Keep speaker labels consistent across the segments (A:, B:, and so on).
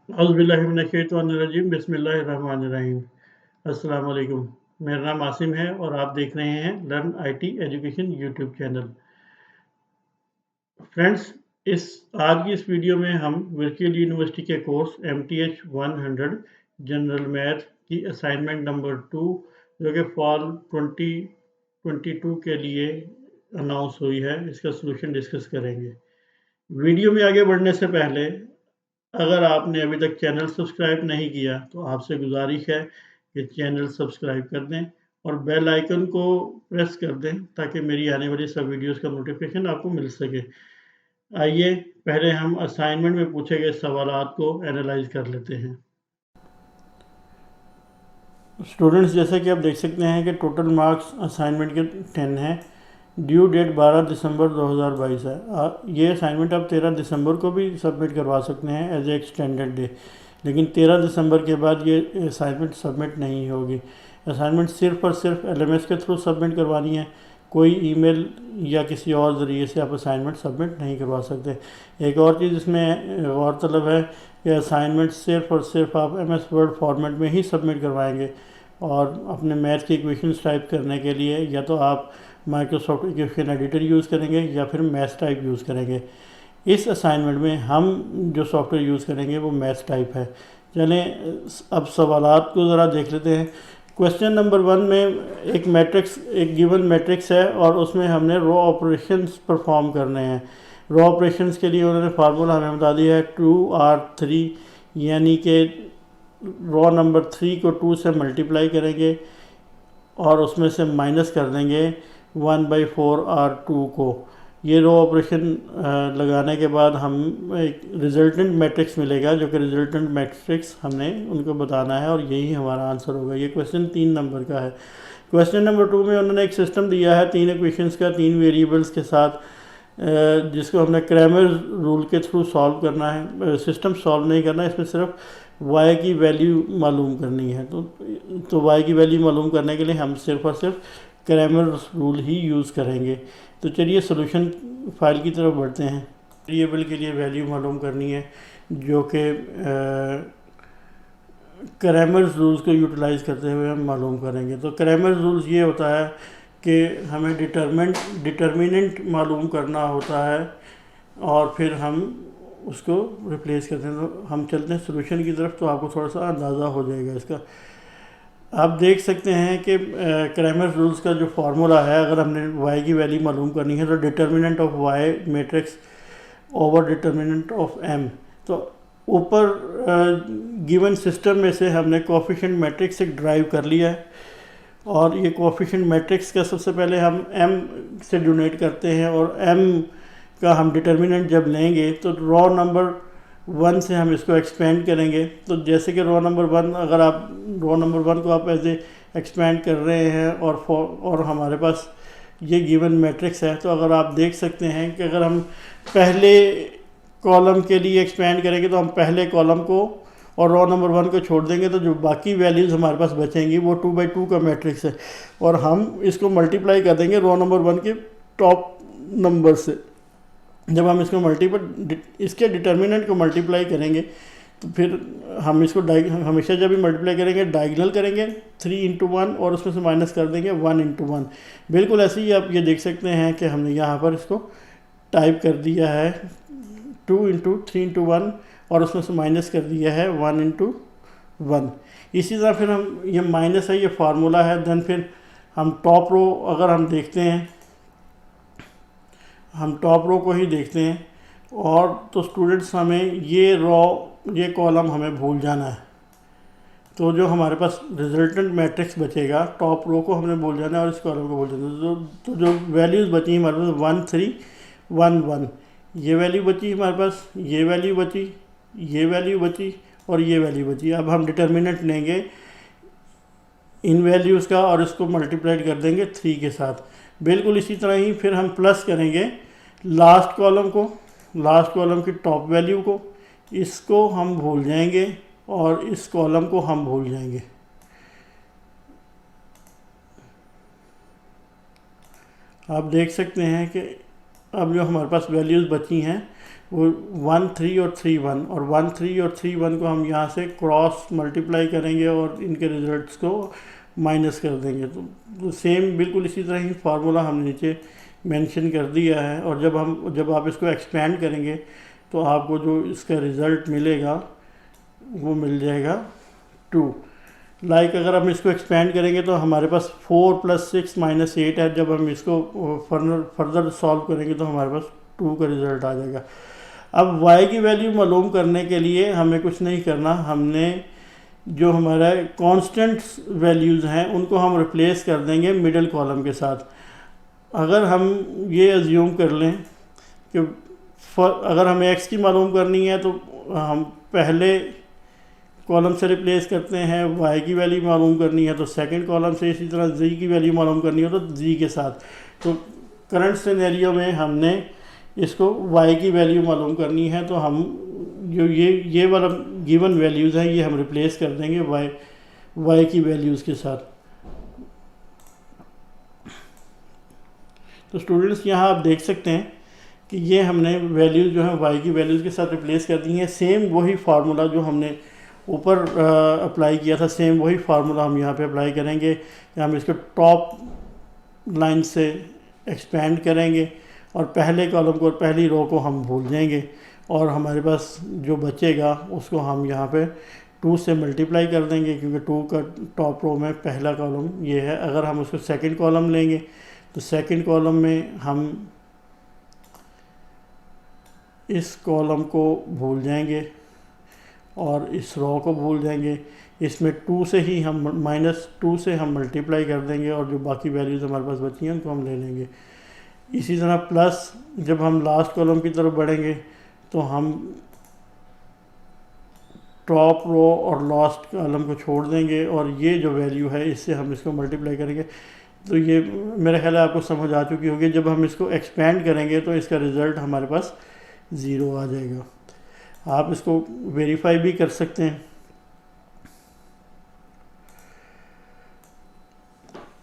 A: औज़ुबिल्लाहिमिनश्शैतानिर्रजीम बिस्मिल्लाहिर्रहमानिर्रहीम। अस्सलाम वालेकुम। मेरा नाम आसिम है और आप देख रहे हैं learn IT education YouTube channel. Friends, आज की इस वीडियो में हम वर्चुअल यूनिवर्सिटी के कोर्स MTH 100 जनरल मैथ की असाइनमेंट नंबर 2 जो कि फॉल 2022 के लिए अनाउंस हुई है, इसका सॉल्यूशन डिस्कस करेंगे। वीडियो में आगे बढ़ने से पहले अगर आपने अभी तक चैनल सब्सक्राइब नहीं किया तो आपसे गुजारिश है कि चैनल सब्सक्राइब कर दें और बेल आइकन को प्रेस कर दें ताकि मेरी आने वाली सब वीडियोस का नोटिफिकेशन आपको मिल सके। आइए पहले हम असाइनमेंट में पूछे गए सवालात को एनालाइज कर लेते हैं। स्टूडेंट्स, जैसे कि आप देख सकते हैं कि टोटल मार्क्स असाइनमेंट के 10 हैं। ड्यू डेट 12 दिसंबर 2022 है। ये असाइनमेंट आप 13 दिसंबर को भी सबमिट करवा सकते हैं एज ए एक्सटेंडेड डे, लेकिन 13 दिसंबर के बाद ये असाइनमेंट सबमिट नहीं होगी। असाइनमेंट सिर्फ और सिर्फ LMS के थ्रू सबमिट करवानी है। कोई ईमेल या किसी और ज़रिए से आप असाइनमेंट सबमिट नहीं करवा सकते। एक और चीज़ इसमें गौरतलब है कि असाइनमेंट सिर्फ और सिर्फ आप MS वर्ड फॉर्मेट में ही सबमिट करवाएंगे और अपने मैथ की इक्वेशंस टाइप करने के लिए या तो आप माइक्रोसॉफ्ट इक्वेशन एडिटर यूज़ करेंगे या फिर मैथ टाइप यूज़ करेंगे। इस असाइनमेंट में हम जो सॉफ्टवेयर यूज़ करेंगे वो मैथ टाइप है। चलें अब सवालात को ज़रा देख लेते हैं। क्वेश्चन नंबर 1 में एक गिवन मैट्रिक्स है और उसमें हमने रो ऑपरेशंस परफॉर्म करने हैं। रो ऑपरेशंस के लिए उन्होंने फार्मूला हमें बता दिया है 2R3, यानी कि रो नंबर 3 को 2 से मल्टीप्लाई करेंगे और उसमें से माइनस कर देंगे 1/4R2 को। ये रो ऑपरेशन लगाने के बाद हम एक रिजल्टेंट मैट्रिक्स मिलेगा, जो कि रिजल्टेंट मैट्रिक्स हमने उनको बताना है और यही हमारा आंसर होगा। ये क्वेश्चन 3 नंबर का है। क्वेश्चन नंबर 2 में उन्होंने एक सिस्टम दिया है 3 इक्वेशंस का 3 वेरिएबल्स के साथ, जिसको हमने क्रैमर रूल के थ्रू सॉल्व करना है। सिस्टम सॉल्व नहीं करना है, इसमें सिर्फ y की वैल्यू मालूम करनी है। तो y की वैल्यू मालूम करने के लिए हम सिर्फ और सिर्फ क्रैमर रूल ही यूज़ करेंगे। तो चलिए सॉल्यूशन फाइल की तरफ बढ़ते हैं। वेरिएबल के लिए वैल्यू मालूम करनी है जो कि क्रैमर्स रूल्स को यूटिलाइज़ करते हुए हम मालूम करेंगे। तो क्रैमर्स रूल्स ये होता है कि हमें डिटर्मिनेंट मालूम करना होता है और फिर हम उसको रिप्लेस करते हैं। तो हम चलते हैं सॉल्यूशन की तरफ, तो आपको थोड़ा सा अंदाज़ा हो जाएगा इसका। आप देख सकते हैं कि क्रैमर्स रूल्स का जो फार्मूला है, अगर हमने y की वैल्यू मालूम करनी है तो determinant of y matrix over determinant of m। तो ऊपर गिवन सिस्टम में से हमने कोएफिशिएंट मैट्रिक्स से ड्राइव कर लिया है और ये कोएफिशिएंट मैट्रिक्स का सबसे पहले हम m से डोनेट करते हैं और m का हम डिटर्मिनेंट जब लेंगे तो रो नंबर 1 से हम इसको एक्सपेंड करेंगे। तो जैसे कि रो नंबर 1, अगर आप रो नंबर 1 को आप ऐसे एक्सपेंड कर रहे हैं और हमारे पास ये गिवन मैट्रिक्स है, तो अगर आप देख सकते हैं कि अगर हम पहले कॉलम के लिए एक्सपेंड करेंगे तो हम पहले कॉलम को और रो नंबर 1 को छोड़ देंगे, तो जो बाकी वैल्यूज़ हमारे पास बचेंगी वो 2/2 का मैट्रिक्स है और हम इसको मल्टीप्लाई कर देंगे रो नंबर 1 के टॉप नंबर से। जब हम इसको इसके डिटर्मिनेंट को मल्टीप्लाई करेंगे तो फिर हम इसको हमेशा जब भी मल्टीप्लाई करेंगे डायगोनल करेंगे 3 × 1 और उसमें से माइनस कर देंगे 1 × 1। बिल्कुल ऐसे ही आप ये देख सकते हैं कि हमने यहाँ पर इसको टाइप कर दिया है 2 × 3 × 1 और उसमें से माइनस कर दिया है 1 × 1। इसी तरह फिर हम ये माइनस है, ये फार्मूला है। देन फिर हम टॉप रो अगर हम देखते हैं, हम टॉप रो को ही देखते हैं और तो स्टूडेंट्स हमें ये कॉलम हमें भूल जाना है। तो जो हमारे पास रिजल्टेंट मैट्रिक्स बचेगा, टॉप रो को हमने भूल जाना है और इस कॉलम को भूल जाना है। तो जो वैल्यूज़ बची हमारे पास 1 3 1 1, ये वैल्यू बची हमारे पास, ये वैल्यू बची, ये वैल्यू बची और ये वैल्यू बची। अब हम डिटर्मिनेंट लेंगे इन वैल्यूज़ का और इसको मल्टीप्लाइड कर देंगे 3 के साथ। बिल्कुल इसी तरह ही फिर हम प्लस करेंगे लास्ट कॉलम की टॉप वैल्यू को, इसको हम भूल जाएंगे और इस कॉलम को हम भूल जाएंगे। आप देख सकते हैं कि अब जो हमारे पास वैल्यूज़ बची हैं वो 1 3 और 3 1, और 1 3 और 3 1 को हम यहाँ से क्रॉस मल्टीप्लाई करेंगे और इनके रिजल्ट्स को माइनस कर देंगे। तो सेम बिल्कुल इसी तरह ही फार्मूला हमने नीचे मेंशन कर दिया है। और जब आप इसको एक्सपेंड करेंगे तो आपको जो इसका रिज़ल्ट मिलेगा वो मिल जाएगा 2। अगर हम इसको एक्सपेंड करेंगे तो हमारे पास 4 + 6 - 8 है। जब हम इसको फर्दर सॉल्व करेंगे तो हमारे पास 2 का रिज़ल्ट आ जाएगा। अब y की वैल्यू मालूम करने के लिए हमें कुछ नहीं करना, हमने जो हमारा कांस्टेंट वैल्यूज़ हैं उनको हम रिप्लेस कर देंगे मिडिल कॉलम के साथ। अगर हम ये अज्यूम कर लें कि अगर हमें x की मालूम करनी है तो हम पहले कॉलम से रिप्लेस करते हैं, y की वैल्यू मालूम करनी है तो सेकंड कॉलम से, इसी तरह z की वैल्यू मालूम करनी है तो z के साथ। तो करंट सिनेरियो में हमने इसको y की वैल्यू मालूम करनी है तो हम जो ये वाला गिवन वैल्यूज़ हैं ये हम रिप्लेस कर देंगे y की वैल्यूज़ के साथ। तो स्टूडेंट्स यहाँ आप देख सकते हैं कि ये हमने वैल्यूज़ जो है y की वैल्यूज़ के साथ रिप्लेस कर दी हैं। सेम वही फार्मूला जो हमने ऊपर अप्लाई किया था, सेम वही फार्मूला हम यहाँ पे अप्लाई करेंगे कि हम इसको टॉप लाइन से एक्सपेंड करेंगे और पहले कॉलम को और पहली रो को हम भूल जाएंगे और हमारे पास जो बचेगा उसको हम यहाँ पे 2 से मल्टीप्लाई कर देंगे, क्योंकि 2 का टॉप रो में पहला कॉलम ये है। अगर हम उसको सेकंड कॉलम लेंगे तो सेकंड कॉलम में हम इस कॉलम को भूल जाएंगे और इस रो को भूल जाएंगे। इसमें 2 से ही हम -2 से हम मल्टीप्लाई कर देंगे और जो बाकी वैल्यूज़ हमारे पास बची हैं उनको हम ले लेंगे। इसी तरह प्लस जब हम लास्ट कॉलम की तरफ बढ़ेंगे तो हम टॉप रो और लास्ट कॉलम को छोड़ देंगे और ये जो वैल्यू है इससे हम इसको मल्टीप्लाई करेंगे। तो ये मेरा ख्याल है आपको समझ आ चुकी होगी। जब हम इसको एक्सपेंड करेंगे तो इसका रिज़ल्ट हमारे पास 0 आ जाएगा। आप इसको वेरीफाई भी कर सकते हैं।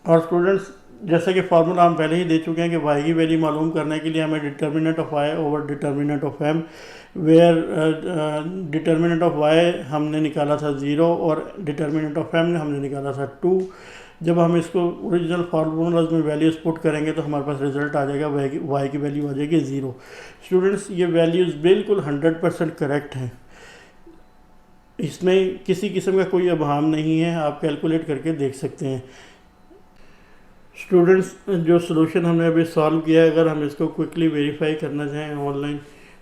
A: और स्टूडेंट्स, जैसा कि फार्मूला हम पहले ही दे चुके हैं कि y की वैल्यू मालूम करने के लिए हमें determinant of y over determinant of m, where determinant of y हमने निकाला था 0 और डिटर्मिनेंट ऑफ m हमने निकाला था 2। जब हम इसको ओरिजिनल फार्मूलाज में वैल्यूज़ पुट करेंगे तो हमारे पास रिजल्ट आ जाएगा, y की वैल्यू आ जाएगी 0। स्टूडेंट्स, ये वैल्यूज़ बिल्कुल 100% करेक्ट हैं, इसमें किसी किस्म का कोई अभाम नहीं है, आप कैलकुलेट करके देख सकते हैं। स्टूडेंट्स, जो सॉल्यूशन हमने अभी सॉल्व किया है, अगर हम इसको क्विकली वेरीफाई करना चाहें ऑनलाइन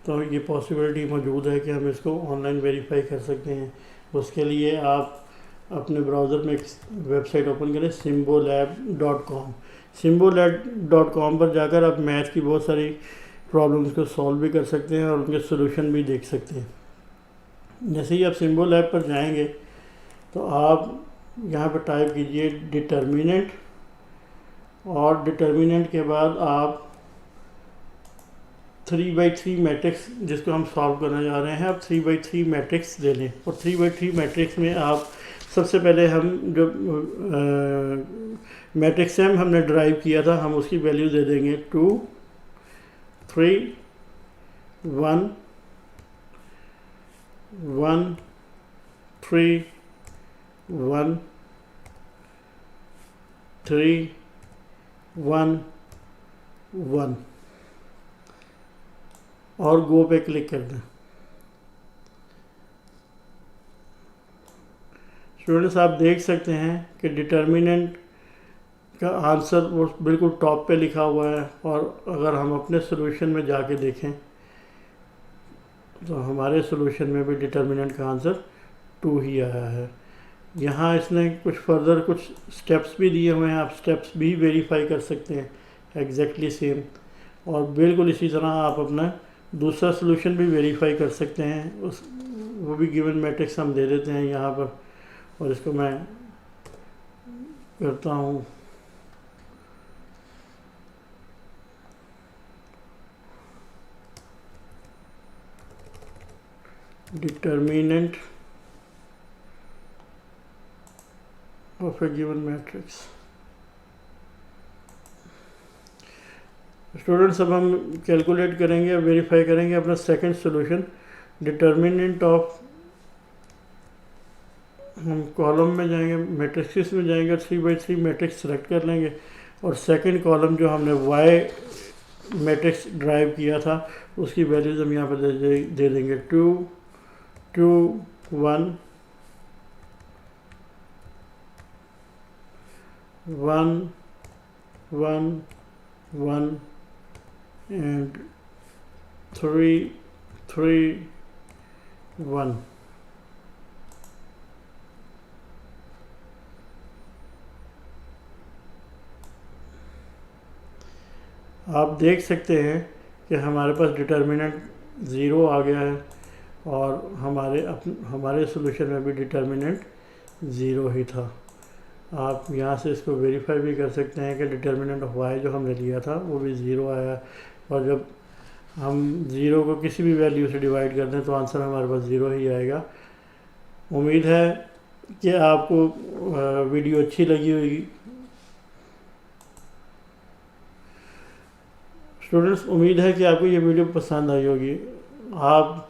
A: तो ये पॉसिबिलिटी मौजूद है कि हम इसको ऑनलाइन वेरीफाई कर सकते हैं। उसके लिए आप अपने ब्राउज़र में एक वेबसाइट ओपन करें, simbolab.com। simbolab.com पर जाकर आप मैथ की बहुत सारी प्रॉब्लम्स को सॉल्व भी कर सकते हैं और उनके सॉल्यूशन भी देख सकते हैं। जैसे ही आप सिम्बोलैब पर जाएंगे तो आप यहाँ पर टाइप कीजिए डिटर्मिनेंट, और डिटर्मिनेंट के बाद आप 3/3 मैट्रिक्स जिसको हम सॉल्व करने जा रहे हैं, आप 3/3 मैट्रिक्स ले लें। और 3/3 मैट्रिक्स में आप सबसे पहले हम जो मैट्रिक्स एम हमने ड्राइव किया था हम उसकी वैल्यू दे देंगे 2 3 1 1 3 1 3 1 1 और गो पे क्लिक कर दें। स्टूडेंट्स, आप देख सकते हैं कि डिटर्मिनेंट का आंसर वो बिल्कुल टॉप पे लिखा हुआ है, और अगर हम अपने सॉल्यूशन में जाके देखें तो हमारे सॉल्यूशन में भी डिटर्मिनेंट का आंसर 2 ही आया है। यहाँ इसने कुछ फर्दर कुछ स्टेप्स भी दिए हुए हैं, आप स्टेप्स भी वेरीफाई कर सकते हैं एग्जैक्टली सेम, और बिल्कुल इसी तरह आप अपना दूसरा सॉल्यूशन भी वेरीफाई कर सकते हैं। वो भी गिवन मैट्रिक्स हम दे देते हैं यहाँ पर, और इसको मैं करता हूँ determinant of A given matrix. Students अब हम कैलकुलेट करेंगे, वेरीफाई करेंगे अपना सेकंड सॉल्यूशन। डिटर्मिनेंट ऑफ, हम कॉलम में जाएंगे, मैट्रिक्स में जाएंगे, 3 बाई 3 मैट्रिक्स सेलेक्ट कर लेंगे और सेकंड कॉलम जो हमने वाई मैट्रिक्स ड्राइव किया था उसकी वैल्यूज हम यहाँ पर दे देंगे 2 2 1 1 1 1 एंड 3 3 1। आप देख सकते हैं कि हमारे पास डिटर्मिनेंट ज़ीरो आ गया है और हमारे सॉल्यूशन में भी डिटर्मिनेंट ज़ीरो ही था। आप यहाँ से इसको वेरीफाई भी कर सकते हैं कि डिटर्मिनेंट ऑफ वाई जो हमने लिया था वो भी ज़ीरो आया, और जब हम ज़ीरो को किसी भी वैल्यू से डिवाइड कर दें तो आंसर हमारे पास ज़ीरो ही आएगा। उम्मीद है कि आपको वीडियो अच्छी लगी होगी। स्टूडेंट्स, उम्मीद है कि आपको ये वीडियो पसंद आई होगी। आप